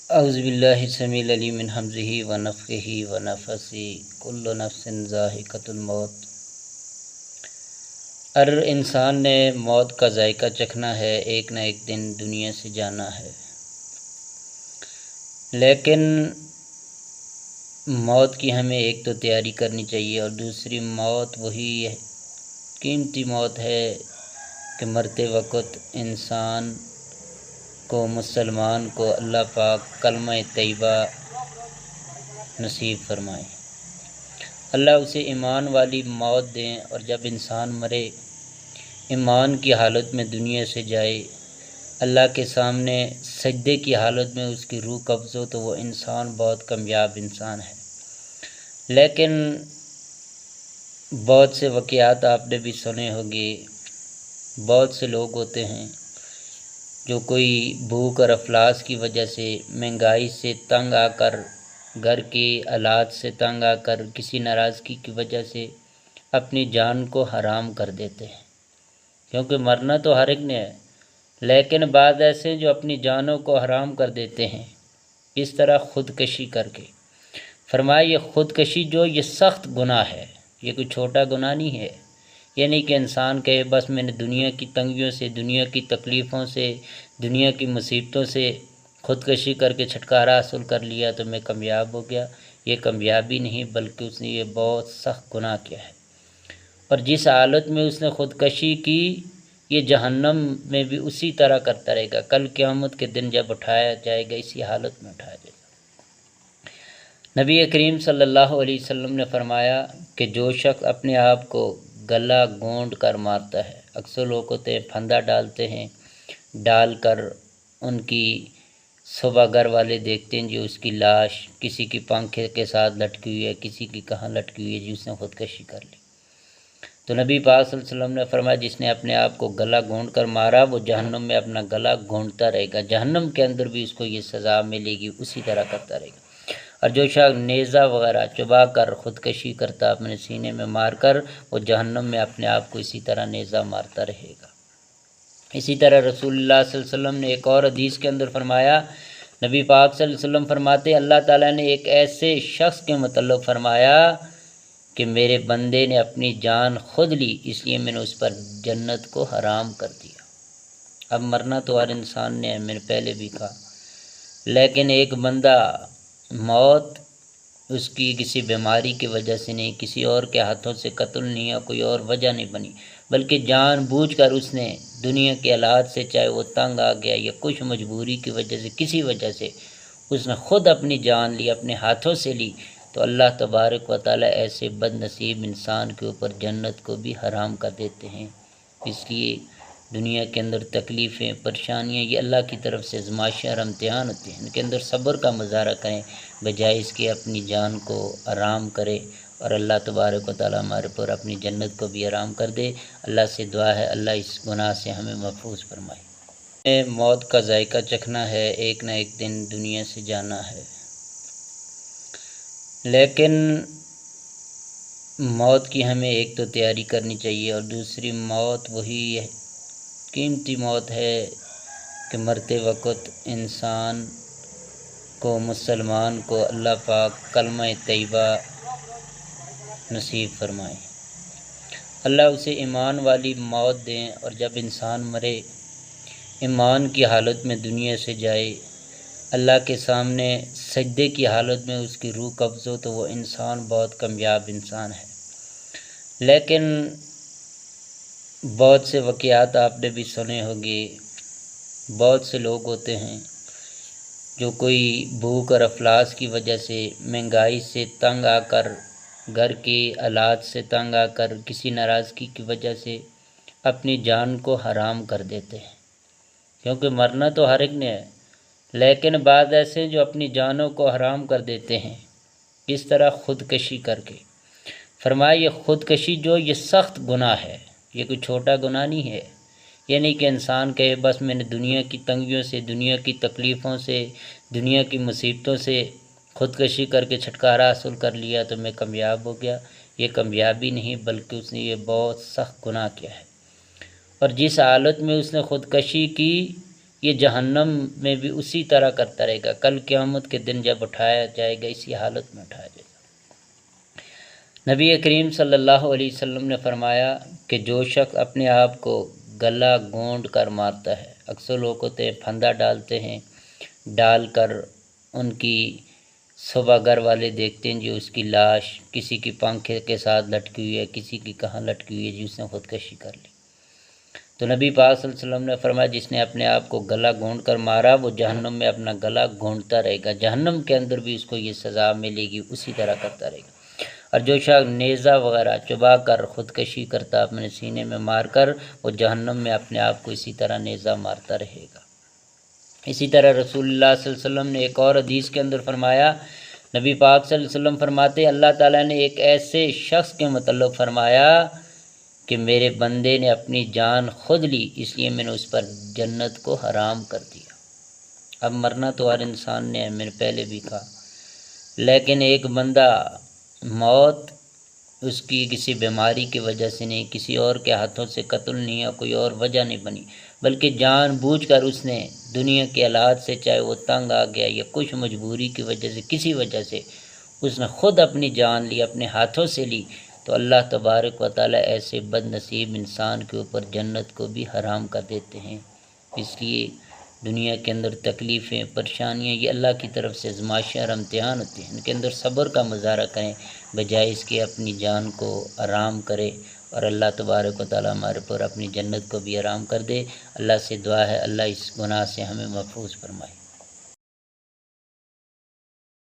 اعوذ باللہ السمیع العلیم من ہمزہ ونفخہ ونفثہ کل نفس ذائقۃ الموت۔ ہر انسان نے موت کا ذائقہ چکھنا ہے، ایک نہ ایک دن دنیا سے جانا ہے، لیکن موت کی ہمیں ایک تو تیاری کرنی چاہیے، اور دوسری موت وہی قیمتی موت ہے کہ مرتے وقت انسان کو، مسلمان کو اللہ پاک کلمہ طیبہ نصیب فرمائے، اللہ اسے ایمان والی موت دیں، اور جب انسان مرے ایمان کی حالت میں دنیا سے جائے، اللہ کے سامنے سجدے کی حالت میں اس کی روح قبض ہو، تو وہ انسان بہت کامیاب انسان ہے۔ لیکن بہت سے واقعات آپ نے بھی سنے ہوگے، بہت سے لوگ ہوتے ہیں جو کوئی بھوک اور افلاس کی وجہ سے، مہنگائی سے تنگ آ کر، گھر کے حالات سے تنگ آ کر، کسی ناراضگی کی وجہ سے اپنی جان کو حرام کر دیتے ہیں، کیونکہ مرنا تو ہر ایک نے ہے، لیکن بعض ایسے ہیں جو اپنی جانوں کو حرام کر دیتے ہیں، اس طرح خودکشی کر کے۔ فرمایا یہ خودکشی جو یہ سخت گناہ ہے، یہ کوئی چھوٹا گناہ نہیں ہے۔ یہ نہیں کہ انسان کہے بس میں نے دنیا کی تنگیوں سے، دنیا کی تکلیفوں سے، دنیا کی مصیبتوں سے خودکشی کر کے چھٹکارا حاصل کر لیا تو میں کامیاب ہو گیا۔ یہ کامیابی نہیں، بلکہ اس نے یہ بہت سخت گناہ کیا ہے، اور جس حالت میں اس نے خودکشی کی، یہ جہنم میں بھی اسی طرح کرتا رہے گا۔ کل قیامت کے دن جب اٹھایا جائے گا، اسی حالت میں اٹھایا جائے گا۔ نبی کریم صلی اللہ علیہ وسلم نے فرمایا کہ جو شخص اپنے آپ کو گلا گونڈ کر مارتا ہے، اکثر لوگ ہوتے ہیں پھندا ڈالتے ہیں، ڈال کر ان کی صبح گھر والے دیکھتے ہیں جو اس کی لاش کسی کی پنکھے کے ساتھ لٹکی ہوئی ہے، کسی کی کہاں لٹکی ہوئی ہے، جس نے خودکشی کر لی۔ تو نبی پاک صلی اللہ علیہ وسلم نے فرمایا جس نے اپنے آپ کو گلا گھونٹ کر مارا، وہ جہنم میں اپنا گلا گھونٹتا رہے گا، جہنم کے اندر بھی اس کو یہ سزا ملے گی، اسی طرح کرتا رہے گا۔ اور جو شخص نیزہ وغیرہ چبا کر خودکشی کرتا اپنے سینے میں مار کر، وہ جہنم میں اپنے آپ کو اسی طرح نیزہ مارتا رہے گا۔ اسی طرح رسول اللہ صلی اللہ علیہ وسلم نے ایک اور حدیث کے اندر فرمایا، نبی پاک صلی اللہ علیہ وسلم فرماتے اللہ تعالیٰ نے ایک ایسے شخص کے متعلق فرمایا کہ میرے بندے نے اپنی جان خود لی، اس لیے میں نے اس پر جنت کو حرام کر دیا۔ اب مرنا تو ہر انسان نے ہے، میں نے پہلے بھی کہا، لیکن ایک بندہ موت اس کی کسی بیماری کی وجہ سے نہیں، کسی اور کے ہاتھوں سے قتل نہیں، یا کوئی اور وجہ نہیں بنی، بلکہ جان بوجھ کر اس نے دنیا کے حالات سے، چاہے وہ تنگ آ گیا یا کچھ مجبوری کی وجہ سے، کسی وجہ سے اس نے خود اپنی جان لی، اپنے ہاتھوں سے لی، تو اللہ تبارک و تعالیٰ ایسے بد نصیب انسان کے اوپر جنت کو بھی حرام کر دیتے ہیں۔ اس لیے دنیا کے اندر تکلیفیں، پریشانیاں، یہ اللہ کی طرف سے آزمائشیں اور امتحان ہوتے ہیں، ان کے اندر صبر کا مظاہرہ کریں، بجائے اس کے اپنی جان کو آرام کرے، اور اللہ تبارک و تعالیٰ ہمارے پر اپنی جنت کو بھی آرام کر دے۔ اللہ سے دعا ہے اللہ اس گناہ سے ہمیں محفوظ فرمائے۔ موت کا ذائقہ چکھنا ہے، ایک نہ ایک دن دنیا سے جانا ہے، لیکن موت کی ہمیں ایک تو تیاری کرنی چاہیے، اور دوسری موت وہی قیمتی موت ہے کہ مرتے وقت انسان کو، مسلمان کو اللہ پاک کلمہ طیبہ نصیب فرمائے، اللہ اسے ایمان والی موت دیں، اور جب انسان مرے ایمان کی حالت میں دنیا سے جائے، اللہ کے سامنے سجدے کی حالت میں اس کی روح قبض ہو، تو وہ انسان بہت کامیاب انسان ہے۔ لیکن بہت سے واقعات آپ نے بھی سنے ہوگے، بہت سے لوگ ہوتے ہیں جو کوئی بھوک اور افلاس کی وجہ سے، مہنگائی سے تنگ آ کر، گھر کے حالات سے تنگ آ کر، کسی ناراضگی کی وجہ سے اپنی جان کو حرام کر دیتے ہیں، کیونکہ مرنا تو ہر ایک نے ہے، لیکن بعض ایسے ہیں جو اپنی جانوں کو حرام کر دیتے ہیں، اس طرح خودکشی کر کے۔ فرمایا یہ خودکشی جو یہ سخت گناہ ہے، یہ کوئی چھوٹا گناہ نہیں ہے۔ یہ نہیں کہ انسان کہے بس میں نے دنیا کی تنگیوں سے، دنیا کی تکلیفوں سے، دنیا کی مصیبتوں سے خودکشی کر کے چھٹکارا حاصل کر لیا تو میں کامیاب ہو گیا۔ یہ کامیابی نہیں، بلکہ اس نے یہ بہت سخت گناہ کیا ہے، اور جس حالت میں اس نے خودکشی کی، یہ جہنم میں بھی اسی طرح کرتا رہے گا۔ کل قیامت کے دن جب اٹھایا جائے گا اسی حالت میں اٹھایا جائے گا۔ نبی کریم صلی اللہ علیہ وسلم نے فرمایا کہ جو شخص اپنے آپ کو گلا گونڈ کر مارتا ہے، اکثر لوگ ہوتے ہیں پھندا ڈالتے ہیں، ڈال کر ان کی صبح گھر والے دیکھتے ہیں جو اس کی لاش کسی کی پنکھے کے ساتھ لٹکی ہوئی ہے، کسی کی کہاں لٹکی ہوئی ہے جی اس نے خودکشی کر لی۔ تو نبی پاک صلی اللہ علیہ وسلم نے فرمایا جس نے اپنے آپ کو گلا گھونٹ کر مارا وہ جہنم میں اپنا گلا گھونٹتا رہے گا، جہنم کے اندر بھی اس کو یہ سزا ملے گی، اسی طرح کرتا رہے گا۔ اور جو شخص نیزہ وغیرہ چبا کر خودکشی کرتا اپنے سینے میں مار کر، وہ جہنم میں اپنے آپ کو اسی طرح نیزہ مارتا رہے گا۔ اسی طرح رسول اللہ صلی اللہ علیہ وسلم نے ایک اور حدیث کے اندر فرمایا، نبی پاک صلی اللہ علیہ وسلم فرماتے اللہ تعالیٰ نے ایک ایسے شخص کے متعلق فرمایا کہ میرے بندے نے اپنی جان خود لی، اس لیے میں نے اس پر جنت کو حرام کر دیا۔ اب مرنا تو ہر انسان نے ہے، میں نے پہلے بھی کہا، لیکن ایک بندہ موت اس کی کسی بیماری کی وجہ سے نہیں، کسی اور کے ہاتھوں سے قتل نہیں یا کوئی اور وجہ نہیں بنی، بلکہ جان بوجھ کر اس نے دنیا کے حالات سے، چاہے وہ تنگ آ گیا یا کچھ مجبوری کی وجہ سے، کسی وجہ سے اس نے خود اپنی جان لی، اپنے ہاتھوں سے لی، تو اللہ تبارک و تعالیٰ ایسے بد نصیب انسان کے اوپر جنت کو بھی حرام کر دیتے ہیں۔ اس لیے دنیا کے اندر تکلیفیں، پریشانیاں یہ اللہ کی طرف سے آزمائشیں اور امتحان ہوتے ہیں، ان کے اندر صبر کا مظاہرہ کریں بجائے اس کے اپنی جان کو آرام کرے، اور اللہ تبارک و تعالیٰ ہمارے پر اپنی جنت کو بھی آرام کر دے۔ اللہ سے دعا ہے اللہ اس گناہ سے ہمیں محفوظ فرمائے۔